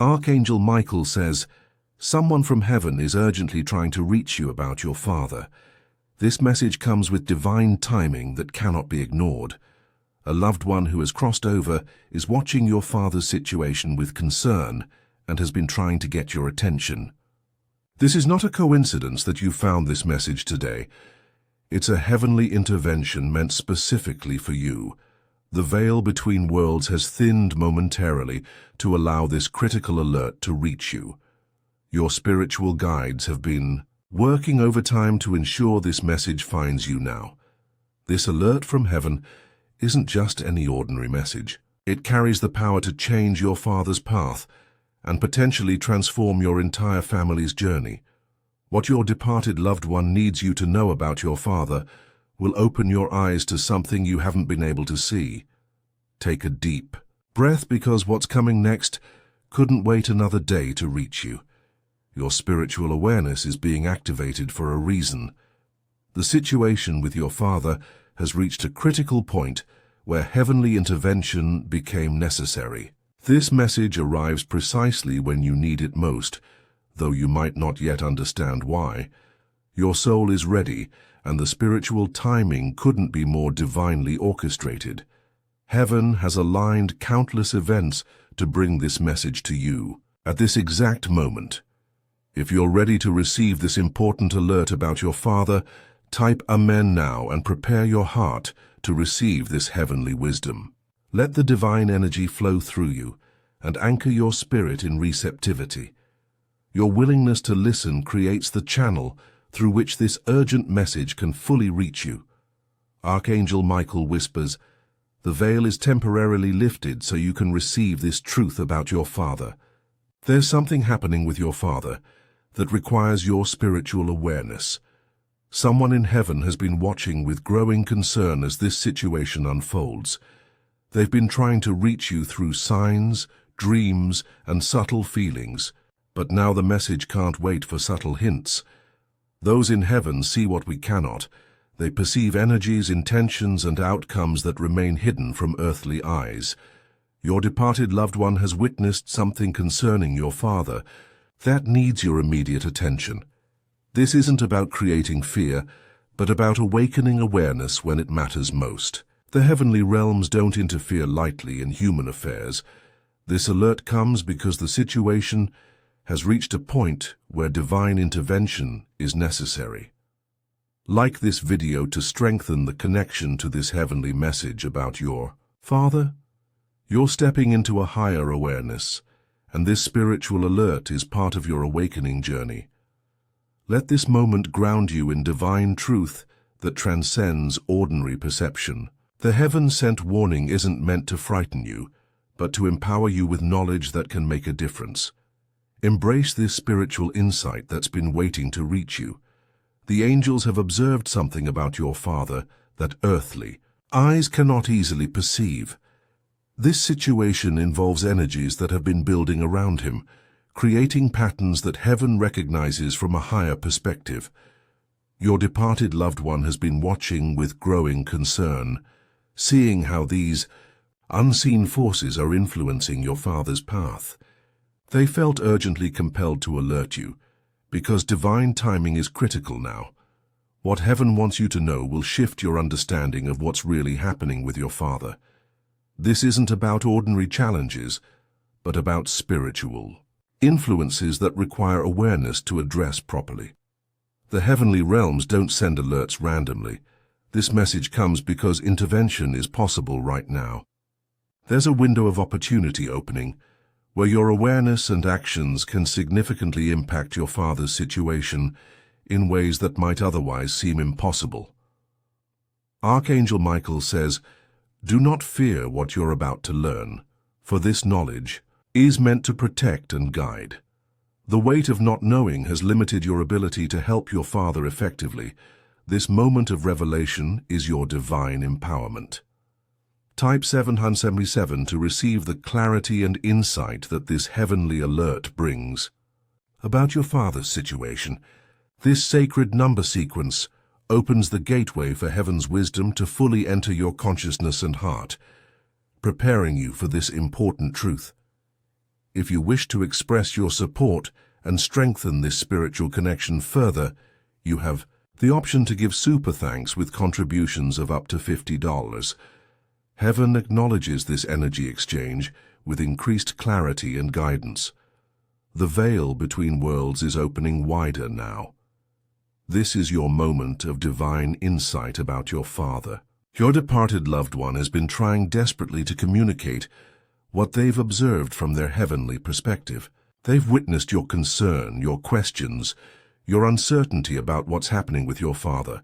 Archangel Michael says, "Someone from heaven is urgently trying to reach you about your father." This message comes with divine timing that cannot be ignored. A loved one who has crossed over is watching your father's situation with concern and has been trying to get your attention. This is not a coincidence that you found this message today. It's a heavenly intervention meant specifically for you. The veil between worlds has thinned momentarily to allow this critical alert to reach you. Your spiritual guides have been working overtime to ensure this message finds you now. This alert from heaven isn't just any ordinary message. It carries the power to change your father's path and potentially transform your entire family's journey. What your departed loved one needs you to know about your father will open your eyes to something you haven't been able to see. Take a deep breath, because what's coming next couldn't wait another day to reach you. Your spiritual awareness is being activated for a reason. The situation with your father has reached a critical point where heavenly intervention became necessary. This message arrives precisely when you need it most, though you might not yet understand why. Your soul is ready, and the spiritual timing couldn't be more divinely orchestrated. Heaven has aligned countless events to bring this message to you at this exact moment. If you're ready to receive this important alert about your father, type Amen now and prepare your heart to receive this heavenly wisdom. Let the divine energy flow through you and anchor your spirit in receptivity. Your willingness to listen creates the channel through which this urgent message can fully reach you. Archangel Michael whispers, "The veil is temporarily lifted so you can receive this truth about your father." There's something happening with your father that requires your spiritual awareness. Someone in heaven has been watching with growing concern as this situation unfolds. They've been trying to reach you through signs, dreams, and subtle feelings, but now the message can't wait for subtle hints. Those in heaven see what we cannot. They perceive energies, intentions, and outcomes that remain hidden from earthly eyes. Your departed loved one has witnessed something concerning your father that needs your immediate attention. This isn't about creating fear, but about awakening awareness when it matters most. The heavenly realms don't interfere lightly in human affairs. This alert comes because the situation has reached a point where divine intervention is necessary. Like this video to strengthen the connection to this heavenly message about your father. You're stepping into a higher awareness, and this spiritual alert is part of your awakening journey. Let this moment ground you in divine truth that transcends ordinary perception. The heaven-sent warning isn't meant to frighten you, but to empower you with knowledge that can make a difference. Embrace this spiritual insight that's been waiting to reach you. The angels have observed something about your father that earthly eyes cannot easily perceive. This situation involves energies that have been building around him, creating patterns that heaven recognizes from a higher perspective. Your departed loved one has been watching with growing concern, seeing how these unseen forces are influencing your father's path. They felt urgently compelled to alert you, because divine timing is critical now. What heaven wants you to know will shift your understanding of what's really happening with your father. This isn't about ordinary challenges, but about spiritual influences that require awareness to address properly. The heavenly realms don't send alerts randomly. This message comes because intervention is possible right now. There's a window of opportunity opening, where your awareness and actions can significantly impact your father's situation in ways that might otherwise seem impossible. Archangel Michael says, "Do not fear what you're about to learn, for this knowledge is meant to protect and guide." The weight of not knowing has limited your ability to help your father effectively. This moment of revelation is your divine empowerment. Type 777 to receive the clarity and insight that this heavenly alert brings. About your father's situation, this sacred number sequence opens the gateway for heaven's wisdom to fully enter your consciousness and heart, preparing you for this important truth. If you wish to express your support and strengthen this spiritual connection further, you have the option to give super thanks with contributions of up to $50. Heaven acknowledges this energy exchange with increased clarity and guidance. The veil between worlds is opening wider now. This is your moment of divine insight about your Father. Your departed loved one has been trying desperately to communicate what they've observed from their heavenly perspective. They've witnessed your concern, your questions, your uncertainty about what's happening with your Father.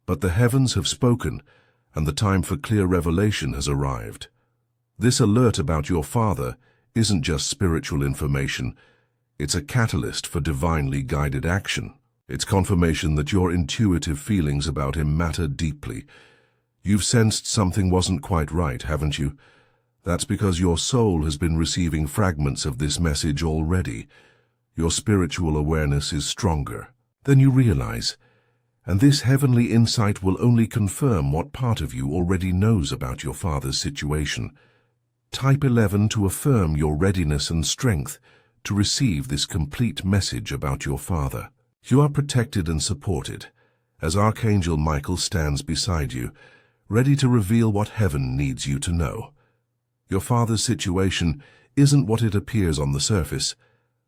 But the heavens have spoken, and the time for clear revelation has arrived. This alert about your Father isn't just spiritual information, it's a catalyst for divinely guided action. It's confirmation that your intuitive feelings about him matter deeply. You've sensed something wasn't quite right, haven't you? That's because your soul has been receiving fragments of this message already. Your spiritual awareness is stronger than you realize, and this heavenly insight will only confirm what part of you already knows about your Father's situation. Type 11 to affirm your readiness and strength to receive this complete message about your Father. You are protected and supported, as Archangel Michael stands beside you, ready to reveal what heaven needs you to know. Your Father's situation isn't what it appears on the surface.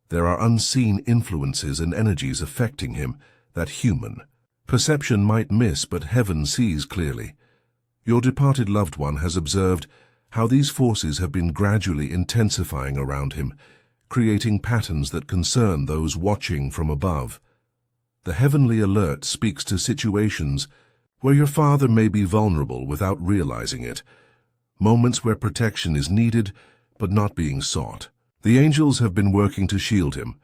There are unseen influences and energies affecting him that human perception might miss, but heaven sees clearly. Your departed loved one has observed how these forces have been gradually intensifying around him, creating patterns that concern those watching from above. The heavenly alert speaks to situations where your Father may be vulnerable without realizing it, moments where protection is needed but not being sought. The angels have been working to shield him,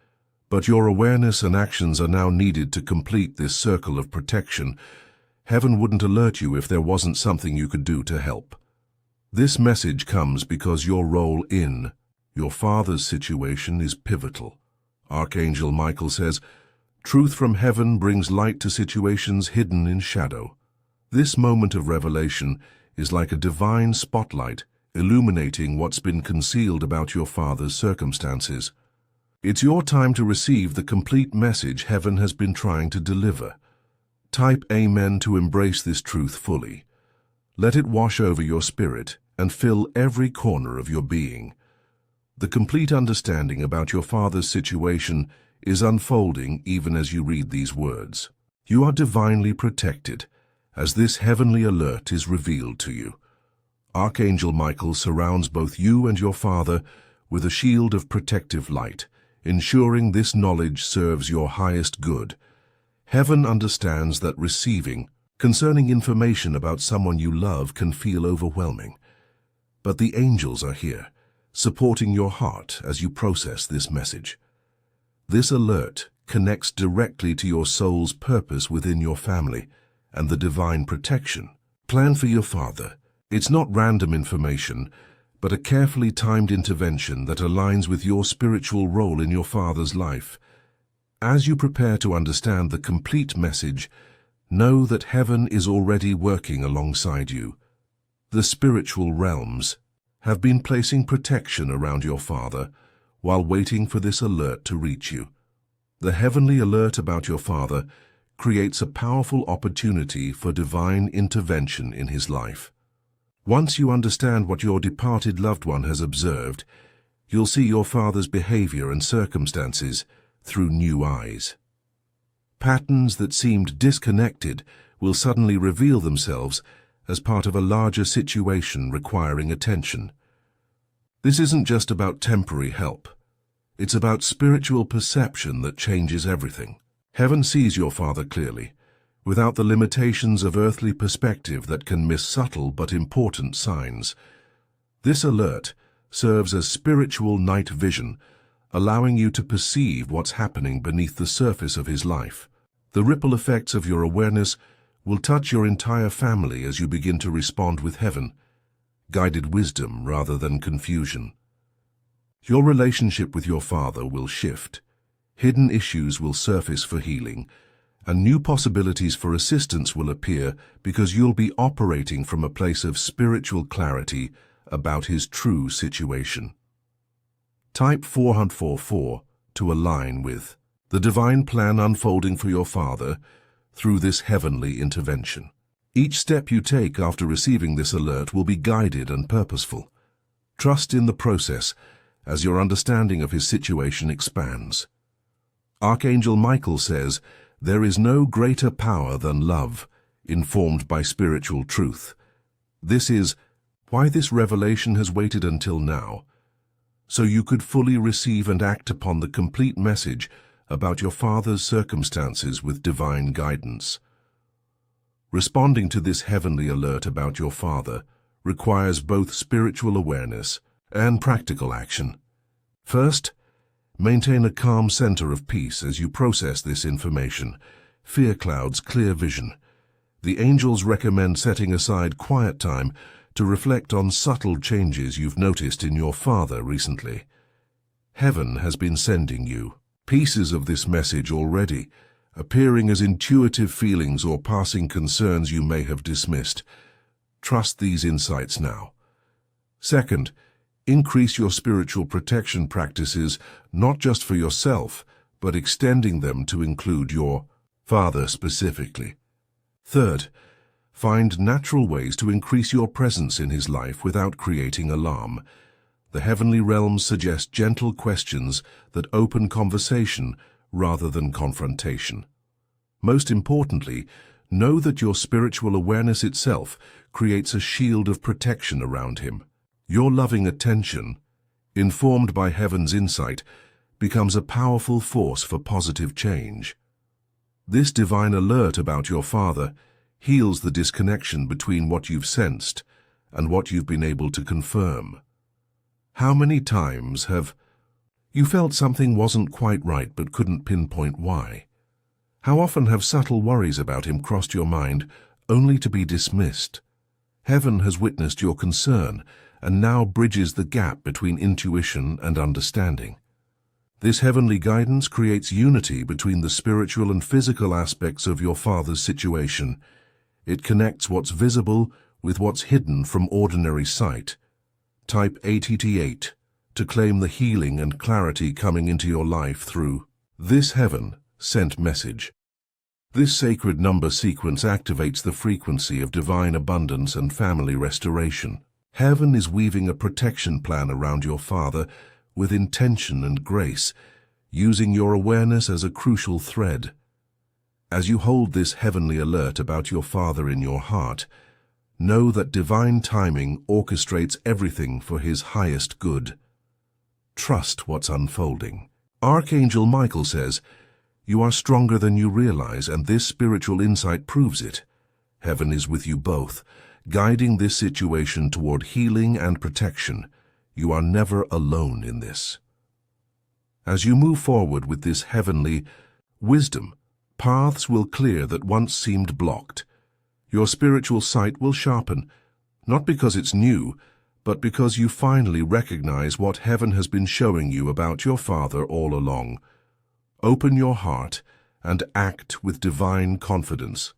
but your awareness and actions are now needed to complete this circle of protection. Heaven wouldn't alert you if there wasn't something you could do to help. This message comes because your role in your Father's situation is pivotal. Archangel Michael says, "Truth from heaven brings light to situations hidden in shadow." This moment of revelation is like a divine spotlight illuminating what's been concealed about your Father's circumstances. It's your time to receive the complete message heaven has been trying to deliver. Type Amen to embrace this truth fully. Let it wash over your spirit and fill every corner of your being. The complete understanding about your Father's situation is unfolding even as you read these words. You are divinely protected as this heavenly alert is revealed to you. Archangel Michael surrounds both you and your Father with a shield of protective light, ensuring this knowledge serves your highest good. Heaven understands that receiving concerning information about someone you love can feel overwhelming. But the angels are here, supporting your heart as you process this message. This alert connects directly to your soul's purpose within your family and the divine protection planned for your Father. It's not random information, but a carefully timed intervention that aligns with your spiritual role in your Father's life. As you prepare to understand the complete message, know that heaven is already working alongside you. The spiritual realms have been placing protection around your Father while waiting for this alert to reach you. The heavenly alert about your Father creates a powerful opportunity for divine intervention in his life. Once you understand what your departed loved one has observed, you'll see your Father's behavior and circumstances through new eyes. Patterns that seemed disconnected will suddenly reveal themselves as part of a larger situation requiring attention. This isn't just about temporary help. It's about spiritual perception that changes everything. Heaven sees your Father clearly, without the limitations of earthly perspective that can miss subtle but important signs. This alert serves as spiritual night vision, allowing you to perceive what's happening beneath the surface of his life. The ripple effects of your awareness will touch your entire family as you begin to respond with heaven, guided wisdom rather than confusion. Your relationship with your Father will shift. Hidden issues will surface for healing, and new possibilities for assistance will appear because you'll be operating from a place of spiritual clarity about his true situation. Type 444 to align with the divine plan unfolding for your Father through this heavenly intervention. Each step you take after receiving this alert will be guided and purposeful. Trust in the process as your understanding of his situation expands. Archangel Michael says, "There is no greater power than love, informed by spiritual truth." This is why this revelation has waited until now, so you could fully receive and act upon the complete message about your Father's circumstances with divine guidance. Responding to this heavenly alert about your Father requires both spiritual awareness and practical action. First, maintain a calm center of peace as you process this information. Fear clouds clear vision. The angels recommend setting aside quiet time to reflect on subtle changes you've noticed in your Father recently. Heaven has been sending you pieces of this message already, appearing as intuitive feelings or passing concerns you may have dismissed. Trust these insights now. Second, increase your spiritual protection practices, not just for yourself, but extending them to include your Father specifically. Third, find natural ways to increase your presence in his life without creating alarm. The heavenly realms suggest gentle questions that open conversation rather than confrontation. Most importantly, know that your spiritual awareness itself creates a shield of protection around him. Your loving attention, informed by heaven's insight, becomes a powerful force for positive change. This divine alert about your Father heals the disconnection between what you've sensed and what you've been able to confirm. How many times have you felt something wasn't quite right but couldn't pinpoint why? How often have subtle worries about him crossed your mind only to be dismissed? Heaven has witnessed your concern and now bridges the gap between intuition and understanding. This heavenly guidance creates unity between the spiritual and physical aspects of your Father's situation. It connects what's visible with what's hidden from ordinary sight. Type 888 to claim the healing and clarity coming into your life through this heaven-sent message. This sacred number sequence activates the frequency of divine abundance and family restoration. Heaven is weaving a protection plan around your Father with intention and grace, using your awareness as a crucial thread. As you hold this heavenly alert about your Father in your heart, know that divine timing orchestrates everything for his highest good. Trust what's unfolding. Archangel Michael says, "You are stronger than you realize, and this spiritual insight proves it." Heaven is with you both, guiding this situation toward healing and protection. You are never alone in this. As you move forward with this heavenly wisdom, paths will clear that once seemed blocked. Your spiritual sight will sharpen, not because it's new, but because you finally recognize what heaven has been showing you about your Father all along. Open your heart and act with divine confidence.